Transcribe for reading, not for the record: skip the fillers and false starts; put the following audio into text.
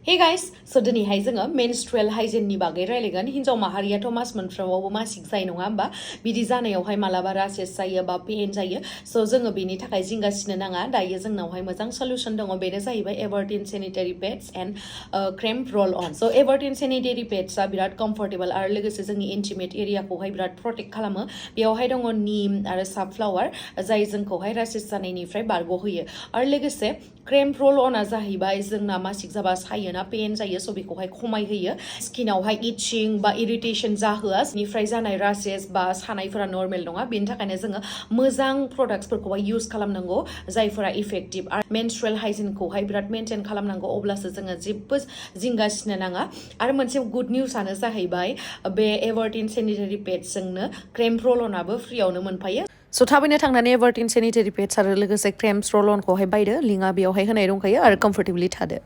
Hey guys, so दिनैहाय जोङो menstrual hygiene नि बागै रायलायगोन हिन्जाव माहारियाथ' मास मोनफ्रोमावबो मासिक जायो नङा होमबा बिदि जानायावहाय मालाबा rashes जायो बा पेन जायो so जोङो बेनि थाखाय जिंगासिनो नाङा दायो जोंनावहाय मोजां सल्युशन दङ बेनो जाहैबाय Everteen sanitary pads and Cramps roll on so Everteen sanitary pads आ बिराद comfortable आरो लोगोसे जोंनि intimate एरियाखौहाय बिराद protect खालामो बेयावहाय दङ नीम आरो सानफ्लावार जाय जोंखौहाय rashes जानायनिफ्राय बारग'होयो आरो लोगोसे Cramps roll on आ जाहैबाय जोंना मासिक जाबा सायो पेन जायो सो बेखौहाय खमाय होयो स्किनावहाय इचिंग बा इरिटेशन जाहोआ निफ्राय जानाय rashes बा सानायफोरा नर्मेल नङा बेनि थाखायनो जोङो मोजां प्रडाक्ट्सफोरखौहाय यूज खालामनांगौ जायफोरा इफेक्टिभ आरो मेनस्ट्रुएल हाइजिनखौहाय बिराद मेनटेन खालामनांगौ अब्लासो जोङो जेबो जिंगासिनो नाङा आरो मोनसे गुड निउसानो जाहैबाय बे एभारटिन सैनिटारि पेड्सजोंनो क्रेम्प रोल अनाबो फ्रियावनो मोनफायो सो थाबैनो थांनानै एभारटिन सैनिटारि पेड्स आरो लोगोसे क्रेम्प्स रोल अनखौहाय बायदो लिंकआ बेयावहाय होनाय दंखायो आरो कम्फर्टेबली थादो